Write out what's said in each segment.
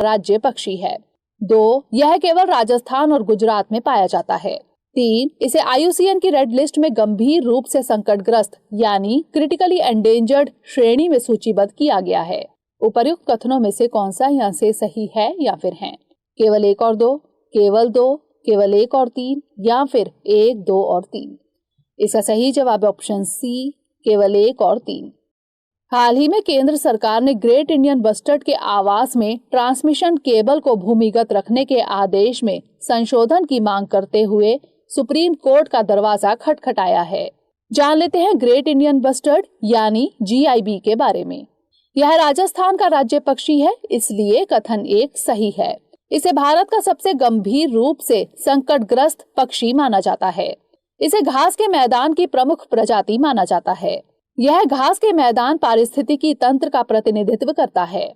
राज्य पक्षी है। 2, यह केवल राजस्थान और गुजरात में पाया जाता है। 3, इसे IUCN की रेड लिस्ट में गंभीर रूप से संकटग्रस्त यानी क्रिटिकली एंडेंजर्ड श्रेणी में सूचीबद्ध किया गया है। उपर्युक्त कथनों में से कौन सा यहाँ से सही है या फिर है? केवल 1 और 2, केवल 2, केवल 1 और 3 या फिर 1, 2 और 3? इसका सही जवाब ऑप्शन सी, केवल 1 और 3। हाल ही में केंद्र सरकार ने ग्रेट इंडियन बस्टर्ड के आवास में ट्रांसमिशन केबल को भूमिगत रखने के आदेश में संशोधन की मांग करते हुए सुप्रीम कोर्ट का दरवाजा खटखटाया है। जान लेते हैं ग्रेट इंडियन बस्टर्ड यानी GIB के बारे में। यह राजस्थान का राज्य पक्षी है, इसलिए कथन 1 सही है। इसे भारत का सबसे गंभीर रूप से संकटग्रस्त पक्षी माना जाता है। इसे घास के मैदान की प्रमुख प्रजाति माना जाता है। यह घास के मैदान पारिस्थितिकी तंत्र का प्रतिनिधित्व करता है।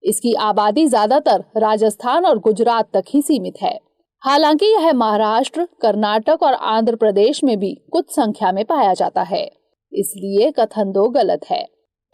इसकी आबादी ज्यादातर राजस्थान और गुजरात तक ही सीमित है। हालांकि यह महाराष्ट्र, कर्नाटक और आंध्र प्रदेश में भी कुछ संख्या में पाया जाता है, इसलिए कथन 2 गलत है।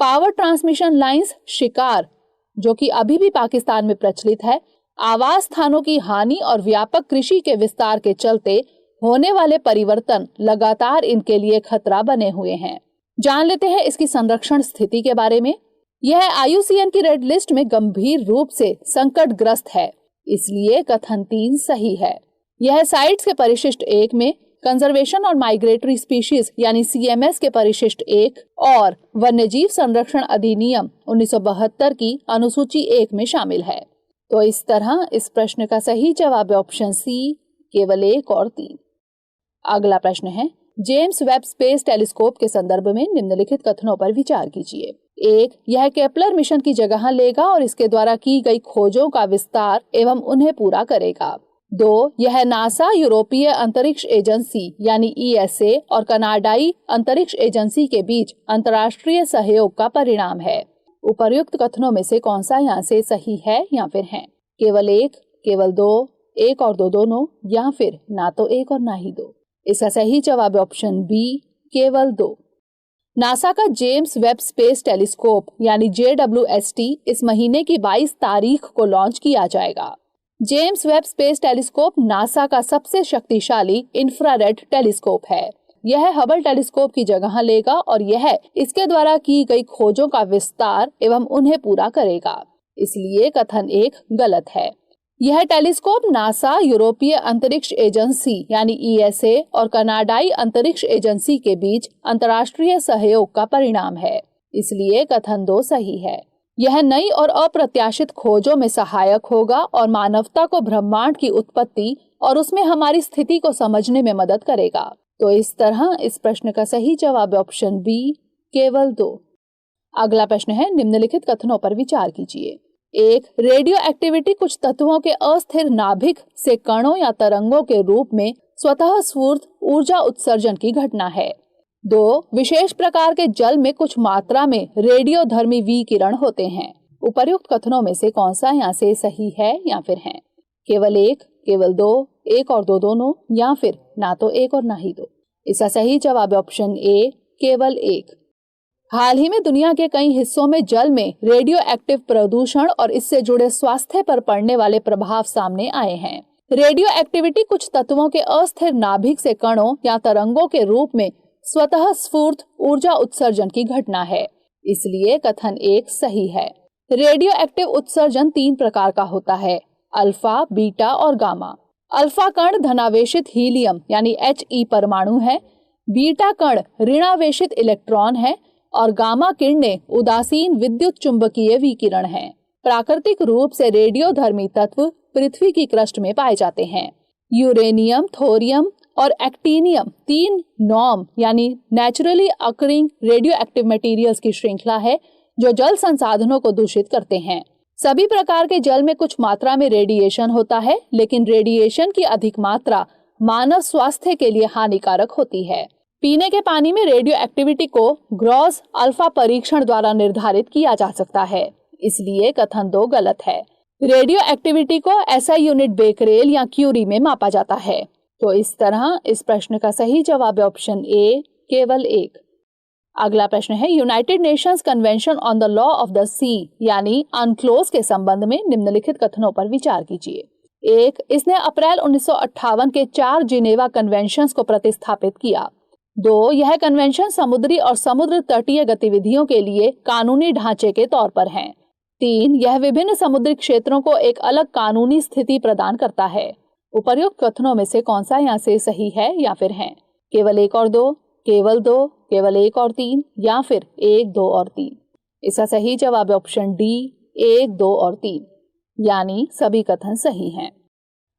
पावर ट्रांसमिशन लाइंस शिकार, जो कि अभी भी पाकिस्तान में प्रचलित है, आवास स्थानों की हानि और व्यापक कृषि के विस्तार के चलते होने वाले परिवर्तन लगातार इनके लिए खतरा बने हुए हैं। जान लेते हैं इसकी संरक्षण स्थिति के बारे में। यह IUCN की रेड लिस्ट में गंभीर रूप से संकटग्रस्त है, इसलिए कथन 3 सही है। यह साइट्स के परिशिष्ट 1 में, कंजर्वेशन और माइग्रेटरी स्पीशीज यानी CMS के परिशिष्ट 1 और वन्यजीव संरक्षण अधिनियम 1972 की अनुसूची 1 में शामिल है। तो इस तरह इस प्रश्न का सही जवाब ऑप्शन सी, केवल 1 और 3। अगला प्रश्न है, जेम्स वेब स्पेस टेलीस्कोप के संदर्भ में निम्नलिखित कथनों पर विचार कीजिए। 1, यह केपलर मिशन की जगह लेगा और इसके द्वारा की गई खोजों का विस्तार एवं उन्हें पूरा करेगा। 2, यह नासा, यूरोपीय अंतरिक्ष एजेंसी यानी ESA और कनाडाई अंतरिक्ष एजेंसी के बीच अंतर्राष्ट्रीय सहयोग का परिणाम है। उपर्युक्त कथनों में से कौन सा यहाँ से सही है या फिर है? केवल 1, केवल 2, 1 और 2 दोनों या फिर ना तो 1 और ना ही 2? इसका सही जवाब ऑप्शन बी, केवल 2। नासा का जेम्स वेब स्पेस टेलीस्कोप यानी JWST इस महीने की 22 तारीख को लॉन्च किया जाएगा। James Webb space telescope NASA का सबसे शक्तिशाली इंफ्रारेड टेलीस्कोप है। यह हबल टेलीस्कोप की जगह लेगा और यह इसके द्वारा की गई खोजों का विस्तार एवं उन्हें पूरा करेगा, इसलिए कथन 1 गलत है। यह टेलीस्कोप नासा, यूरोपीय अंतरिक्ष एजेंसी यानी ESA और कनाडाई अंतरिक्ष एजेंसी के बीच अंतर्राष्ट्रीय सहयोग का परिणाम है, इसलिए कथन 2 सही है। यह नई और अप्रत्याशित खोजों में सहायक होगा और मानवता को ब्रह्मांड की उत्पत्ति और उसमें हमारी स्थिति को समझने में मदद करेगा। तो इस तरह इस प्रश्न का सही जवाब ऑप्शन बी, केवल 2। अगला प्रश्न है, निम्नलिखित कथनों पर विचार कीजिए। 1, रेडियो एक्टिविटी कुछ तत्वों के अस्थिर नाभिक से कणों या तरंगों के रूप में स्वतः स्फूर्त ऊर्जा उत्सर्जन की घटना है। 2, विशेष प्रकार के जल में कुछ मात्रा में रेडियोधर्मी विकिरण होते हैं। उपर्युक्त कथनों में से कौन सा यहाँ से सही है या फिर है? केवल 1, केवल 2, 1 और 2 दोनों या फिर ना तो 1 और ना ही 2? इसका सही जवाब ऑप्शन ए, केवल 1। हाल ही में दुनिया के कई हिस्सों में जल में रेडियो एक्टिव प्रदूषण और इससे जुड़े स्वास्थ्य पर पड़ने वाले प्रभाव सामने आए हैं। रेडियो एक्टिविटी कुछ तत्वों के अस्थिर नाभिक से कणों या तरंगों के रूप में स्वतः स्फूर्त ऊर्जा उत्सर्जन की घटना है, इसलिए कथन 1 सही है। रेडियो एक्टिव उत्सर्जन 3 प्रकार का होता है, अल्फा, बीटा और गामा। अल्फा कण धनावेशित हीलियम यानी He परमाणु है, बीटा कण ऋणावेशित इलेक्ट्रॉन है और गामा किरणें उदासीन विद्युत चुंबकीय विकिरण हैं। प्राकृतिक रूप से रेडियोधर्मी तत्व पृथ्वी की क्रस्ट में पाए जाते हैं। यूरेनियम, थोरियम और एक्टीनियम 3 नॉर्म यानी naturally occurring radio active materials की श्रृंखला है जो जल संसाधनों को दूषित करते हैं। सभी प्रकार के जल में कुछ मात्रा में रेडिएशन होता है, लेकिन रेडिएशन की अधिक मात्रा मानव स्वास्थ्य के लिए हानिकारक होती है। पीने के पानी में रेडियो एक्टिविटी को ग्रॉस अल्फा परीक्षण द्वारा निर्धारित किया जा सकता है, इसलिए कथन 2 गलत है। रेडियो एक्टिविटी को SI यूनिट बेकरेल या क्यूरी में मापा जाता है। तो इस तरह इस प्रश्न का सही जवाब ऑप्शन ए, केवल 1। अगला प्रश्न है, United Nations convention on the law of the sea यानी अनक्लोज के संबंध में निम्नलिखित कथनों पर विचार कीजिए। 1. इसने अप्रैल 1958 के 4 जिनेवा कन्वेंशंस को प्रतिस्थापित किया। 2. यह कन्वेंशन समुद्री और समुद्र तटीय गतिविधियों के लिए कानूनी ढांचे के तौर पर हैं। 3. यह विभिन्न समुद्री क्षेत्रों को एक अलग कानूनी स्थिति प्रदान करता है। उपर्युक्त कथनों में से कौन सा यहाँ से सही है या फिर है? केवल 1 और 2, केवल 2, केवल 1 और 3 या फिर 1, 2 और 3? इसका सही जवाब है ऑप्शन डी, 1, 2 और 3, यानी सभी कथन सही हैं।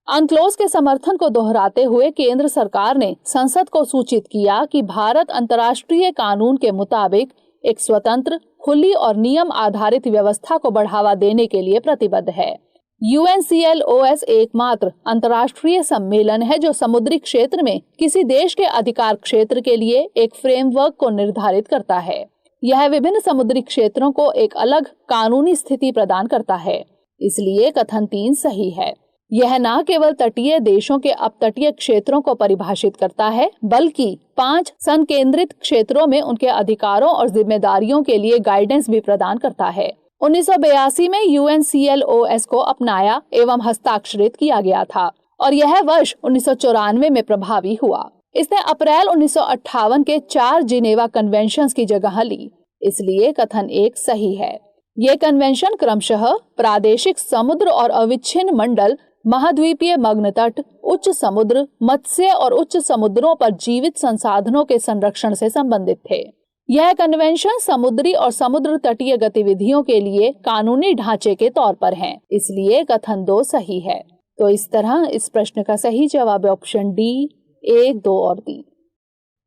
अनक्लोज के समर्थन को दोहराते हुए केंद्र सरकार ने संसद को सूचित किया कि भारत अंतर्राष्ट्रीय कानून के मुताबिक एक स्वतंत्र, खुली और नियम आधारित व्यवस्था को बढ़ावा देने के लिए प्रतिबद्ध है। UNCLOS एकमात्र अंतर्राष्ट्रीय सम्मेलन है जो समुद्री क्षेत्र में किसी देश के अधिकार क्षेत्र के लिए एक फ्रेमवर्क को निर्धारित करता है। यह विभिन्न समुद्री क्षेत्रों को एक अलग कानूनी स्थिति प्रदान करता है, इसलिए कथन 3 सही है। यह न केवल तटीय देशों के अपतटीय क्षेत्रों को परिभाषित करता है, बल्कि 5 संकेंद्रित क्षेत्रों में उनके अधिकारों और जिम्मेदारियों के लिए गाइडेंस भी प्रदान करता है। 1982 में UNCLOS को अपनाया एवं हस्ताक्षरित किया गया था और यह वर्ष 1994 में प्रभावी हुआ। इसने अप्रैल 1958 के 4 जिनेवा कन्वेंशंस की जगह ली, इसलिए कथन 1 सही है। ये कन्वेंशन क्रमशः प्रादेशिक समुद्र और अविच्छिन्न मंडल, महाद्वीपीय मग्न तट, उच्च समुद्र, मत्स्य और उच्च समुद्रों पर जीवित संसाधनों के संरक्षण से संबंधित थे। यह कन्वेंशन समुद्री और समुद्र तटीय गतिविधियों के लिए कानूनी ढांचे के तौर पर है, इसलिए कथन 2 सही है। तो इस तरह इस प्रश्न का सही जवाब है ऑप्शन डी, 1, 2 और 3।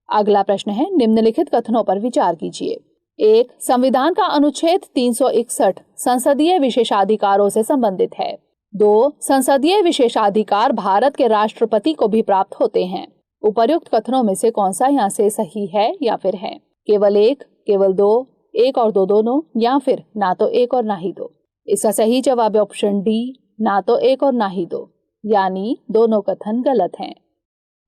अगला प्रश्न है, निम्नलिखित कथनों पर विचार कीजिए। 1. संविधान का अनुच्छेद 361 संसदीय विशेषाधिकारों से संबंधित है। 2. संसदीय विशेषाधिकार भारत के राष्ट्रपति को भी प्राप्त होते हैं। उपर्युक्त कथनों में से कौन सा यहाँ से सही है या फिर है? केवल 1, केवल 2, 1 और 2 दोनों या फिर ना तो 1 और ना ही 2? इसका सही जवाब है ऑप्शन डी, ना तो 1 और ना ही 2, यानी दोनों कथन गलत हैं।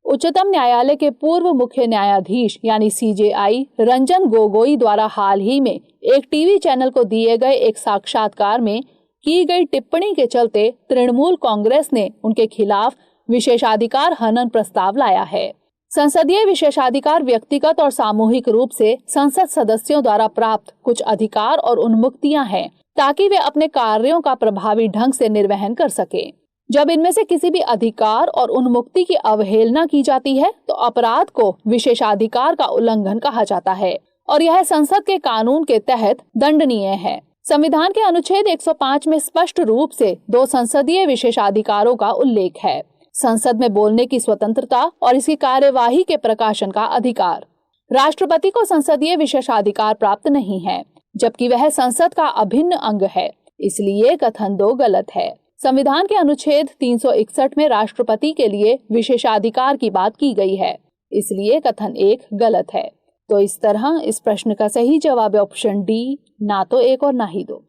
उच्चतम न्यायालय के पूर्व मुख्य न्यायाधीश यानी CJI रंजन गोगोई द्वारा हाल ही में एक टीवी चैनल को दिए गए एक साक्षात्कार में की गई टिप्पणी के चलते तृणमूल कांग्रेस ने उनके खिलाफ विशेषाधिकार हनन प्रस्ताव लाया है। संसदीय विशेषाधिकार व्यक्तिगत और सामूहिक रूप से संसद सदस्यों द्वारा प्राप्त कुछ अधिकार और उन्मुक्तियां हैं ताकि वे अपने कार्यों का प्रभावी ढंग से निर्वहन कर सके। जब इनमें से किसी भी अधिकार और उन्मुक्ति की अवहेलना की जाती है तो अपराध को विशेषाधिकार का उल्लंघन कहा जाता है और यह संसद के कानून के तहत दंडनीय है। संविधान के अनुच्छेद 105 में स्पष्ट रूप से 2 संसदीय विशेषाधिकारों का उल्लेख है, संसद में बोलने की स्वतंत्रता और इसकी कार्यवाही के प्रकाशन का अधिकार। राष्ट्रपति को संसदीय विशेषाधिकार प्राप्त नहीं है, जबकि वह संसद का अभिन्न अंग है, इसलिए कथन 2 गलत है। संविधान के अनुच्छेद 361 में राष्ट्रपति के लिए विशेषाधिकार की बात की गई है, इसलिए कथन 1 गलत है। तो इस तरह इस प्रश्न का सही जवाब है ऑप्शन डी, ना तो 1 और ना ही 2।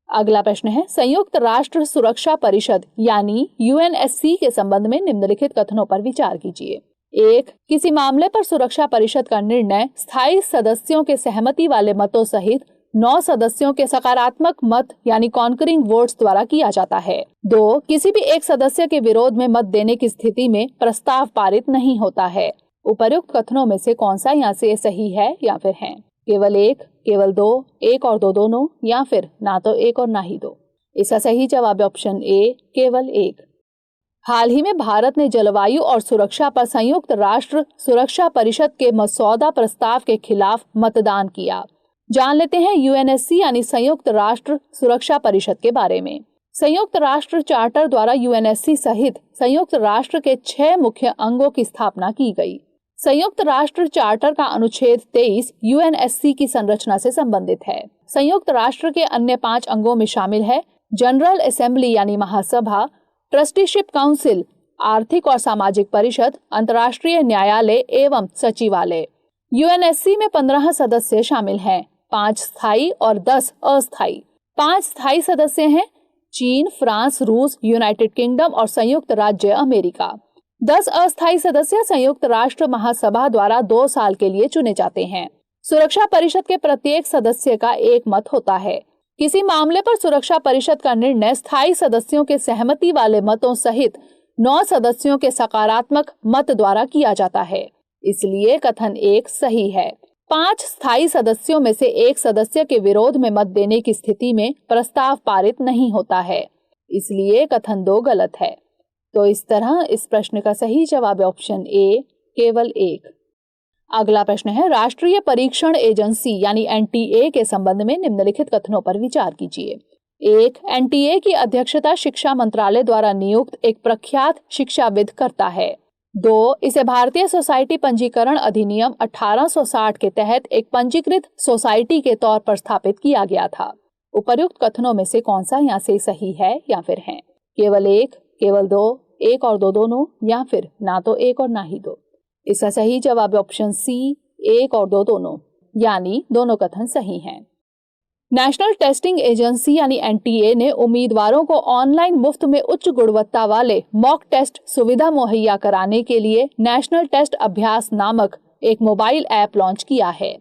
अगला प्रश्न है, संयुक्त राष्ट्र सुरक्षा परिषद यानी UNSC के संबंध में निम्नलिखित कथनों पर विचार कीजिए। 1. किसी मामले पर सुरक्षा परिषद का निर्णय स्थायी सदस्यों के सहमति वाले मतों सहित 9 सदस्यों के सकारात्मक मत यानी कॉन्करिंग वोट्स द्वारा किया जाता है। 2. किसी भी एक सदस्य के विरोध में मत देने की स्थिति में प्रस्ताव पारित नहीं होता है। उपर्युक्त कथनों में से कौन सा यहाँ से सही है या फिर है? केवल 1, केवल 2, 1 और 2 दोनों या फिर ना तो 1 और ना ही 2? इसका सही जवाब है ऑप्शन ए, केवल 1। हाल ही में भारत ने जलवायु और सुरक्षा पर संयुक्त राष्ट्र सुरक्षा परिषद के मसौदा प्रस्ताव के खिलाफ मतदान किया। जान लेते हैं UNSC यानी संयुक्त राष्ट्र सुरक्षा परिषद के बारे में। संयुक्त राष्ट्र चार्टर द्वारा UNSC सहित संयुक्त राष्ट्र के 6 मुख्य अंगों की स्थापना की गई। संयुक्त राष्ट्र चार्टर का अनुच्छेद 23 UNSC की संरचना से संबंधित है। संयुक्त राष्ट्र के अन्य 5 अंगों में शामिल है जनरल असेंबली यानी महासभा, ट्रस्टीशिप काउंसिल, आर्थिक और सामाजिक परिषद, अंतर्राष्ट्रीय न्यायालय एवं सचिवालय। UNSC में 15 सदस्य शामिल हैं, 5 स्थायी और 10 अस्थायी। 5 स्थायी सदस्य हैं चीन, फ्रांस, रूस, यूनाइटेड किंगडम और संयुक्त राज्य अमेरिका। 10 अस्थायी सदस्य संयुक्त राष्ट्र महासभा द्वारा 2 साल के लिए चुने जाते हैं। सुरक्षा परिषद के प्रत्येक सदस्य का एक मत होता है। किसी मामले पर सुरक्षा परिषद का निर्णय स्थायी सदस्यों के सहमति वाले मतों सहित 9 सदस्यों के सकारात्मक मत द्वारा किया जाता है, इसलिए कथन 1 सही है। 5 स्थायी सदस्यों में से एक सदस्य के विरोध में मत देने की स्थिति में प्रस्ताव पारित नहीं होता है, इसलिए कथन 2 गलत है। तो इस तरह इस प्रश्न का सही जवाब है ऑप्शन ए, केवल 1। अगला प्रश्न है, राष्ट्रीय परीक्षण एजेंसी यानी एनटीए के संबंध में निम्नलिखित कथनों पर विचार कीजिए। 1. एनटीए की अध्यक्षता शिक्षा मंत्रालय द्वारा नियुक्त एक प्रख्यात शिक्षाविद करता है। 2. इसे भारतीय सोसाइटी पंजीकरण अधिनियम 1860 के तहत एक पंजीकृत सोसाइटी के तौर पर स्थापित किया गया था। उपर्युक्त कथनों में से कौन सा यहाँ से सही है या फिर है? केवल 1, केवल 2, 1 और 2 दोनों, या फिर ना तो 1 और ना ही 2। इसका सही जवाब है ऑप्शन सी, 1 और 2 दोनों, यानी दोनों कथन सही हैं। नेशनल टेस्टिंग एजेंसी यानी एनटीए ने उम्मीदवारों को ऑनलाइन मुफ्त में उच्च गुणवत्ता वाले मॉक टेस्ट सुविधा मुहैया कराने के लिए नेशनल टेस्ट अभ्यास नामक एक मोबाइल ऐप लॉन्च किया है।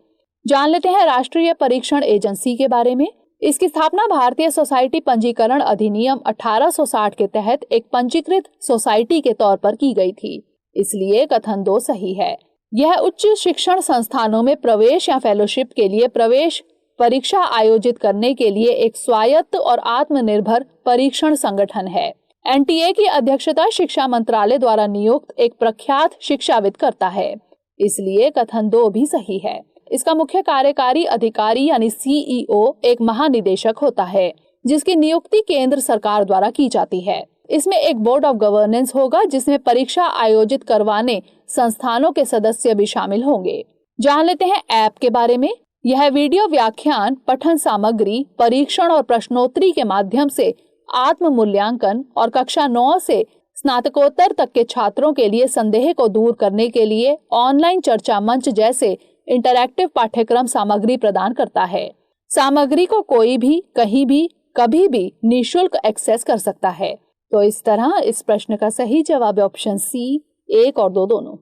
जान लेते हैं राष्ट्रीय परीक्षण एजेंसी के बारे में। इसकी स्थापना भारतीय सोसाइटी पंजीकरण अधिनियम 1860 के तहत एक पंजीकृत सोसाइटी के तौर पर की गई थी, इसलिए कथन 2 सही है। यह उच्च शिक्षण संस्थानों में प्रवेश या फेलोशिप के लिए प्रवेश परीक्षा आयोजित करने के लिए एक स्वायत्त और आत्मनिर्भर परीक्षण संगठन है। एनटीए की अध्यक्षता शिक्षा मंत्रालय द्वारा नियुक्त एक प्रख्यात शिक्षाविद करता है, इसलिए कथन 2 भी सही है। इसका मुख्य कार्यकारी अधिकारी यानी सीईओ एक महानिदेशक होता है, जिसकी नियुक्ति केंद्र सरकार द्वारा की जाती है। इसमें एक बोर्ड ऑफ गवर्नेंस होगा, जिसमें परीक्षा आयोजित करवाने संस्थानों के सदस्य भी शामिल होंगे। जान लेते हैं ऐप के बारे में। यह वीडियो व्याख्यान, पठन सामग्री, परीक्षण और प्रश्नोत्तरी के माध्यम से आत्म मूल्यांकन और कक्षा 9 से स्नातकोत्तर तक के छात्रों के लिए संदेह को दूर करने के लिए ऑनलाइन चर्चा मंच जैसे इंटरैक्टिव पाठ्यक्रम सामग्री प्रदान करता है। सामग्री को कोई भी, कहीं भी, कभी भी निःशुल्क एक्सेस कर सकता है। तो इस तरह इस प्रश्न का सही जवाब है ऑप्शन सी, 1 और 2 दोनों।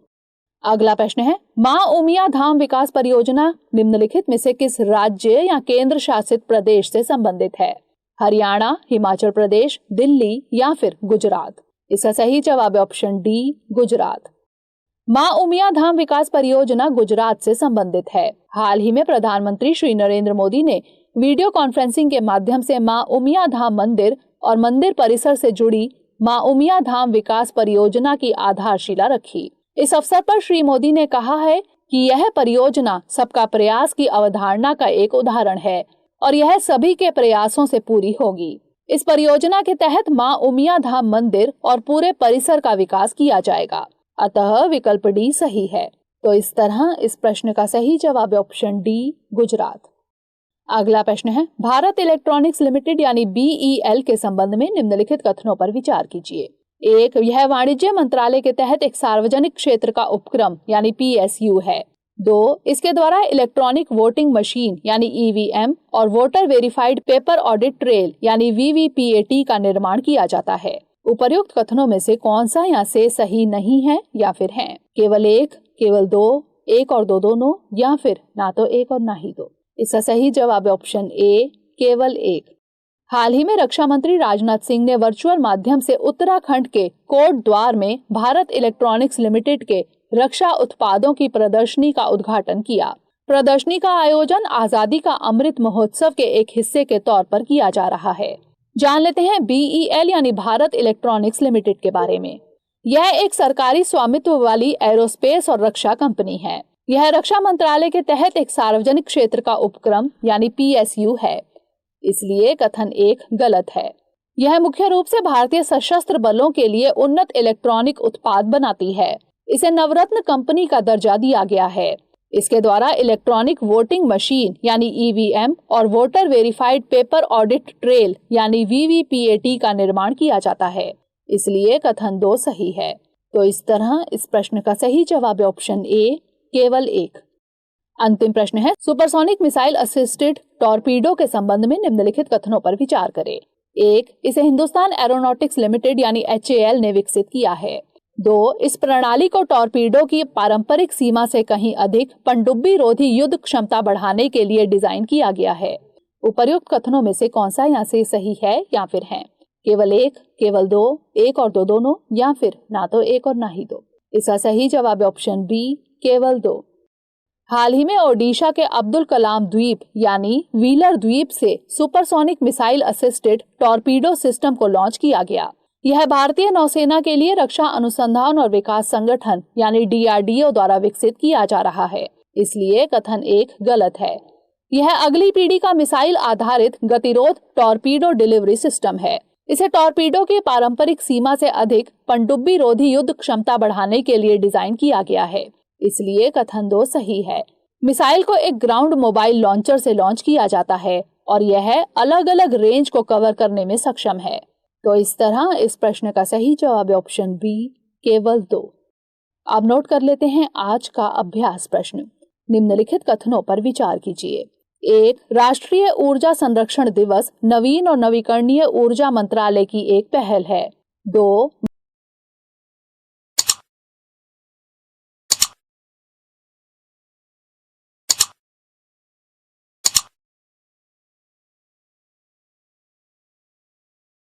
अगला प्रश्न है, मां उमिया धाम विकास परियोजना निम्नलिखित में से किस राज्य या केंद्र शासित प्रदेश से संबंधित है? हरियाणा, हिमाचल प्रदेश, दिल्ली या फिर गुजरात? इसका सही जवाब है ऑप्शन डी, गुजरात। मां उमिया धाम विकास परियोजना गुजरात से संबंधित है। हाल ही में प्रधानमंत्री श्री नरेंद्र मोदी ने वीडियो कॉन्फ्रेंसिंग के माध्यम से मां उमिया धाम मंदिर और मंदिर परिसर से जुड़ी मां उमिया धाम विकास परियोजना की आधारशिला रखी। इस अवसर पर श्री मोदी ने कहा है कि यह परियोजना सबका प्रयास की अवधारणा का एक उदाहरण है और यह सभी के प्रयासों से पूरी होगी। इस परियोजना के तहत मां उमिया धाम मंदिर और पूरे परिसर का विकास किया जाएगा, अतः विकल्प डी सही है। तो इस तरह इस प्रश्न का सही जवाब है ऑप्शन डी, गुजरात। अगला प्रश्न है, भारत इलेक्ट्रॉनिक्स लिमिटेड यानी बीईएल के संबंध में निम्नलिखित कथनों पर विचार कीजिए। 1. यह वाणिज्य मंत्रालय के तहत एक सार्वजनिक क्षेत्र का उपक्रम यानी पीएसयू है। 2. इसके द्वारा इलेक्ट्रॉनिक वोटिंग मशीन यानी ईवीएम और voter verified paper audit trail यानी वीवीपीएटी का निर्माण किया जाता है। उपर्युक्त कथनों में से कौन सा यहाँ से सही नहीं है या फिर है? केवल 1, केवल 2, 1 और 2 दोनों, या फिर ना तो 1 और ना ही 2? इसका सही जवाब है ऑप्शन ए, केवल 1। हाल ही में रक्षा मंत्री राजनाथ सिंह ने वर्चुअल माध्यम से उत्तराखंड के कोट द्वार में भारत इलेक्ट्रॉनिक्स लिमिटेड के रक्षा उत्पादों की प्रदर्शनी का उद्घाटन किया। प्रदर्शनी का आयोजन आजादी का अमृत महोत्सव के एक हिस्से के तौर पर किया जा रहा है। जान लेते हैं बीईएल यानी भारत इलेक्ट्रॉनिक्स लिमिटेड के बारे में। यह एक सरकारी स्वामित्व वाली एरोस्पेस और रक्षा कंपनी है। यह रक्षा मंत्रालय के तहत एक सार्वजनिक क्षेत्र का उपक्रम यानी पीएसयू है, इसलिए कथन 1 गलत है। यह मुख्य रूप से भारतीय सशस्त्र बलों के लिए उन्नत इलेक्ट्रॉनिक उत्पाद बनाती है। इसे नवरत्न कंपनी का दर्जा दिया गया है। इसके द्वारा इलेक्ट्रॉनिक वोटिंग मशीन यानी ईवीएम और voter verified paper audit trail यानी वीवीपीएटी का निर्माण किया जाता है, इसलिए कथन 2 सही है। तो इस तरह इस प्रश्न का सही जवाब है ऑप्शन ए, केवल 1। अंतिम प्रश्न है, सुपरसोनिक मिसाइल असिस्टेड टॉर्पीडो के संबंध में निम्नलिखित कथनों पर विचार करें। 1. इसे हिंदुस्तान एरोनॉटिक्स लिमिटेड यानी HAL ने विकसित किया है। 2. इस प्रणाली को टॉर्पीडो की पारंपरिक सीमा से कहीं अधिक पनडुब्बी रोधी युद्ध क्षमता बढ़ाने के लिए डिजाइन किया गया है। उपर्युक्त कथनों में से कौन सा यहाँ से सही है या फिर है? केवल एक, केवल दो, एक और दो दोनों, या फिर ना तो एक और ना ही दो। इसका सही जवाब है ऑप्शन बी, केवल दो। हाल ही में ओडिशा के अब्दुल कलाम द्वीप यानी व्हीलर द्वीप से supersonic missile assisted torpedo system को लॉन्च किया गया। यह भारतीय नौसेना के लिए रक्षा अनुसंधान और विकास संगठन यानी DRDO द्वारा विकसित किया जा रहा है, इसलिए कथन 1 गलत है। यह अगली पीढ़ी का मिसाइल आधारित गतिरोध टॉर्पीडो डिलीवरी सिस्टम है। इसे टॉर्पीडो की पारंपरिक सीमा से अधिक पनडुब्बी रोधी युद्ध क्षमता बढ़ाने के लिए डिजाइन किया गया है, इसलिए कथन 2 सही है। मिसाइल को एक ग्राउंड मोबाइल लॉन्चर से लॉन्च किया जाता है और यह अलग अलग रेंज को कवर करने में सक्षम है। तो इस तरह इस प्रश्न का सही जवाब है ऑप्शन बी, केवल 2। अब नोट कर लेते हैं आज का अभ्यास प्रश्न। निम्नलिखित कथनों पर विचार कीजिए। 1. राष्ट्रीय ऊर्जा संरक्षण दिवस नवीन और नवीकरणीय ऊर्जा मंत्रालय की एक पहल है। 2.